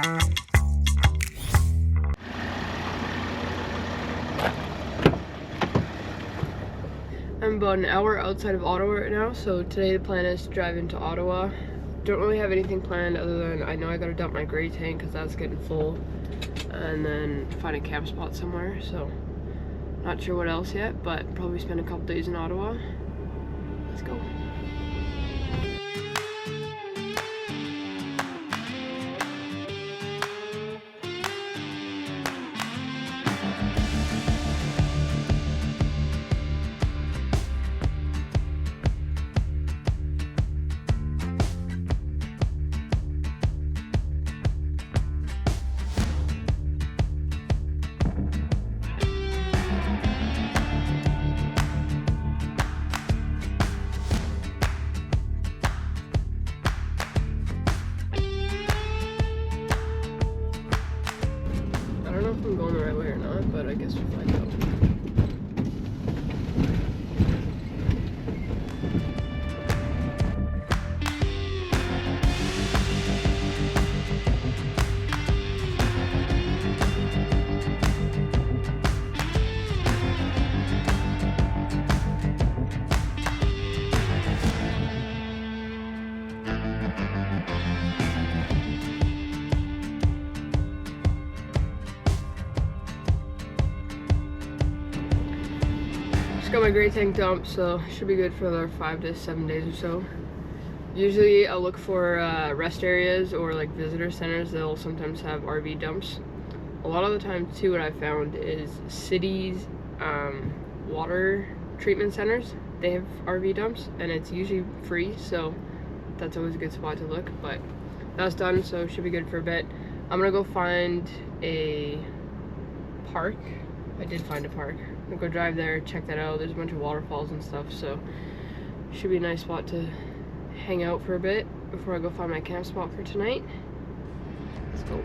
I'm about an hour outside of Ottawa right now, so today the plan is to drive into Ottawa. Don't really have anything planned other than I know I gotta dump my gray tank because that's getting full, and then find a camp spot somewhere, so not sure what else yet, but probably spend a couple days in Ottawa. Let's go. I don't know if I'm going the right way or not, but I guess we'll find out. Got my gray tank dumped, so should be good for another 5 to 7 days or so. Usually I'll look for rest areas or like visitor centers. They'll sometimes have RV dumps. A lot of the time too, what I found is cities, water treatment centers, they have RV dumps and it's usually free, so that's always a good spot to look. But that's done, so should be good for a bit. I'm gonna go find a park. I did find a park. I'm gonna go drive there, check that out. There's a bunch of waterfalls and stuff, so should be a nice spot to hang out for a bit before I go find my camp spot for tonight. Let's go.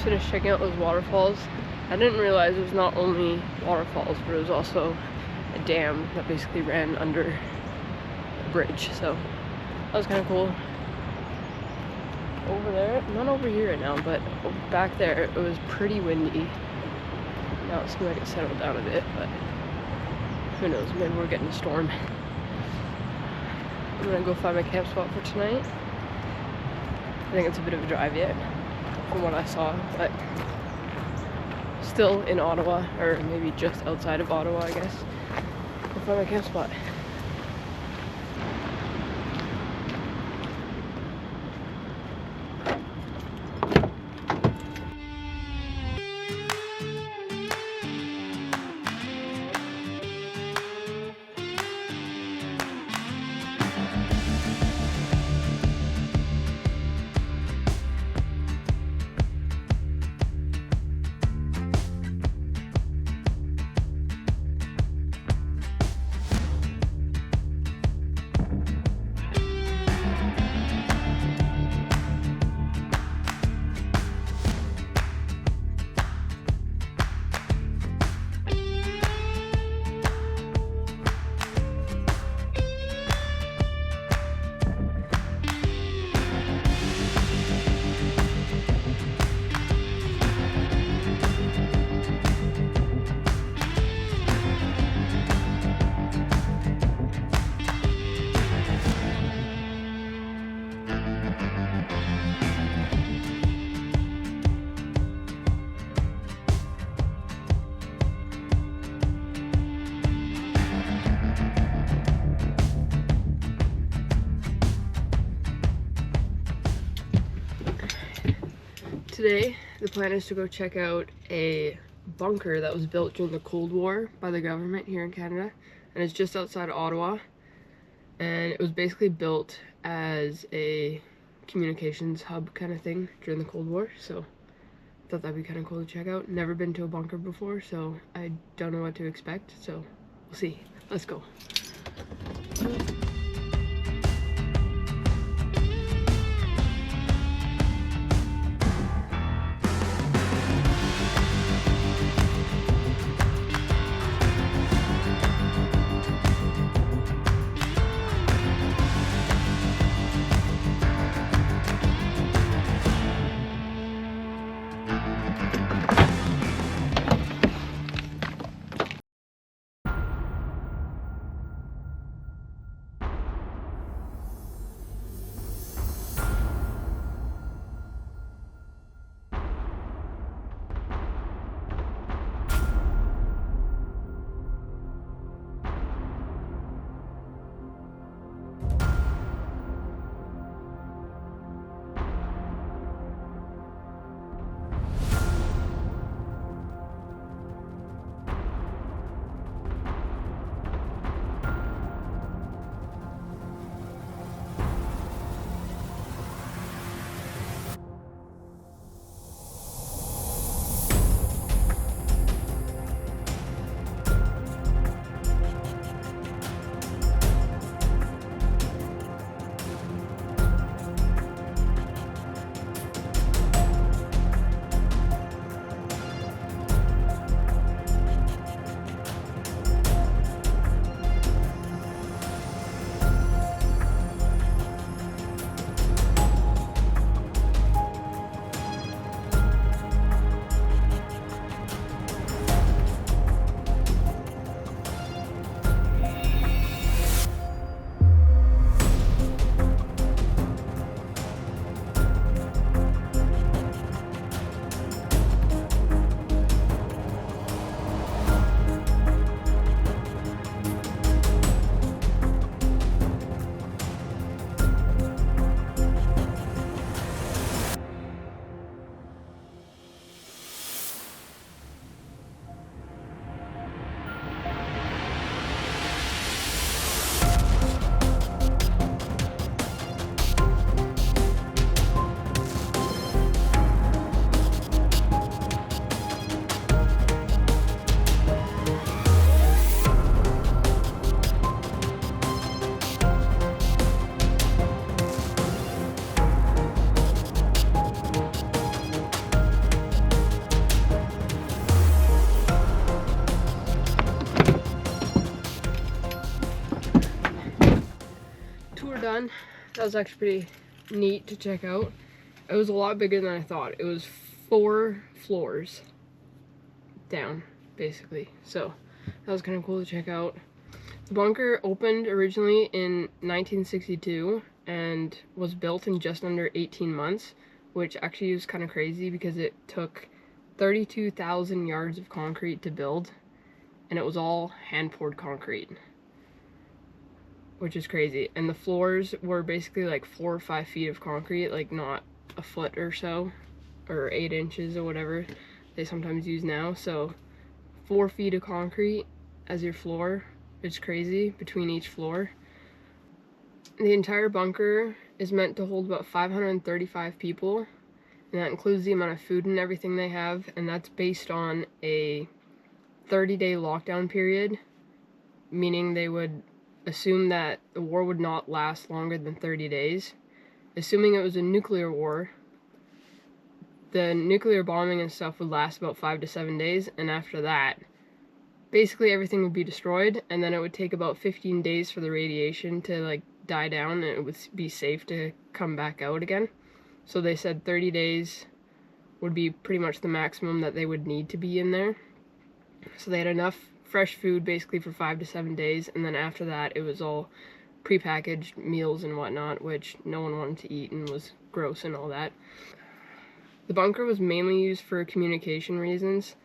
Finished checking out those waterfalls. I didn't realize it was not only waterfalls, but it was also a dam that basically ran under a bridge, so that was kind of cool. Over there, not over here right now, but back there it was pretty windy. Now it seems like it settled down a bit, but who knows, maybe we're getting a storm. I'm gonna go find my camp spot for tonight. I think it's a bit of a drive yet, from what I saw, but still in Ottawa, or maybe just outside of Ottawa, I guess. I'll find my camp spot. Today, the plan is to go check out a bunker that was built during the Cold War by the government here in Canada, and it's just outside Ottawa, and it was basically built as a communications hub kind of thing during the Cold War, so I thought that'd be kind of cool to check out. Never been to a bunker before, so I don't know what to expect, so we'll see. Let's go. Tour done. That was actually pretty neat to check out. It was a lot bigger than I thought. It was 4 floors down, basically. So that was kind of cool to check out. The bunker opened originally in 1962 and was built in just under 18 months, which actually was kind of crazy because it took 32,000 yards of concrete to build, and it was all hand-poured concrete, which is crazy. And the floors were basically like 4 or 5 feet of concrete, like not a foot or so, or 8 inches or whatever they sometimes use now. So 4 feet of concrete as your floor is crazy between each floor. The entire bunker is meant to hold about 535 people, and that includes the amount of food and everything they have, and that's based on a 30-day lockdown period, meaning they would assume that the war would not last longer than 30 days. Assuming it was a nuclear war, the nuclear bombing and stuff would last about 5 to 7 days, and after that, basically everything would be destroyed, and then it would take about 15 days for the radiation to like die down, and it would be safe to come back out again. So they said 30 days would be pretty much the maximum that they would need to be in there. So they had enough fresh food basically for 5 to 7 days, and then after that it was all prepackaged meals and whatnot, which no one wanted to eat and was gross and all that. The bunker was mainly used for communication reasons,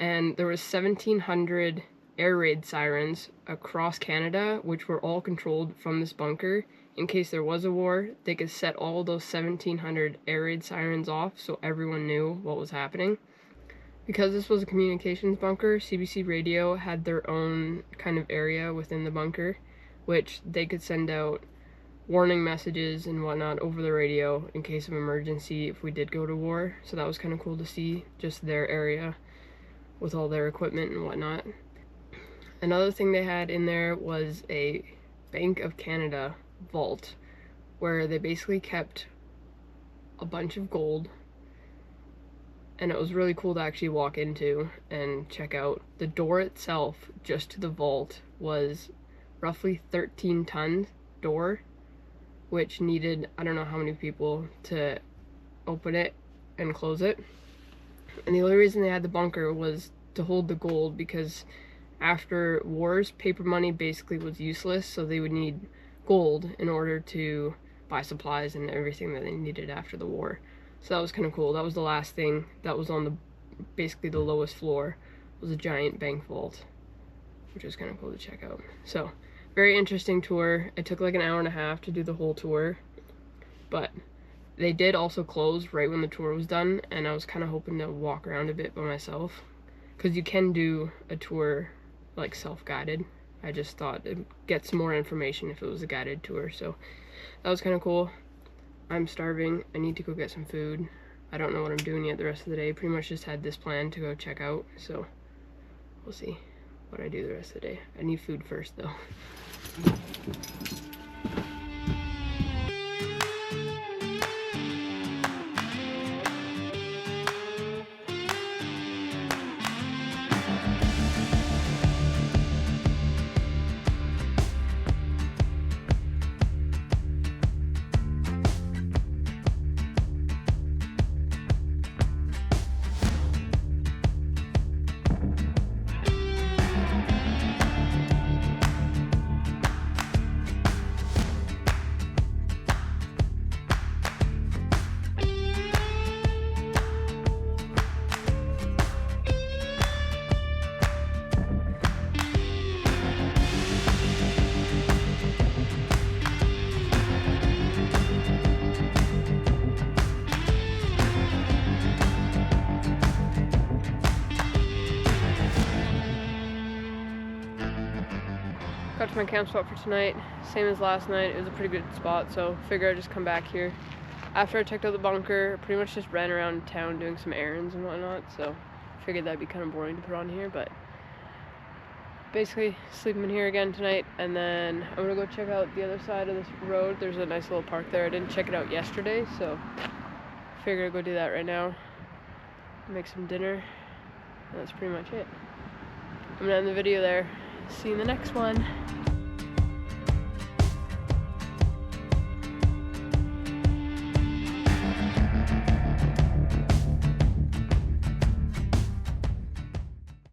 and there was 1,700 air raid sirens across Canada, which were all controlled from this bunker in case there was a war, they could set all those 1700 air raid sirens off so everyone knew what was happening. Because this was a communications bunker, CBC Radio had their own kind of area within the bunker, which they could send out warning messages and whatnot over the radio in case of emergency if we did go to war. So that was kind of cool to see, just their area with all their equipment and whatnot. Another thing they had in there was a Bank of Canada vault where they basically kept a bunch of gold, and it was really cool to actually walk into and check out. The door itself just to the vault was roughly 13 ton door, which needed I don't know how many people to open it and close it. And the only reason they had the bunker was to hold the gold, because after wars, paper money basically was useless, so they would need gold in order to buy supplies and everything that they needed after the war. So that was kind of cool. That was the last thing that was on the basically the lowest floor, was a giant bank vault, which was kind of cool to check out. So very interesting tour. It took like an hour and a half to do the whole tour, but they did also close right when the tour was done, and I was kind of hoping to walk around a bit by myself, because you can do a tour like self-guided. I just thought it'd get some more information if it was a guided tour, so that was kind of cool. I'm starving. I need to go get some food. I don't know what I'm doing yet the rest of the day. Pretty much just had this plan to go check out, so we'll see what I do the rest of the day. I need food first though. Got to my camp spot for tonight, same as last night. It was a pretty good spot, so figured I'd just come back here. After I checked out the bunker, I pretty much just ran around town doing some errands and whatnot, so figured that'd be kind of boring to put on here, but basically sleeping in here again tonight, and then I'm gonna go check out the other side of this road. There's a nice little park there. I didn't check it out yesterday, so figured I'd go do that right now, make some dinner, and that's pretty much it. I'm gonna end the video there. See you in the next one.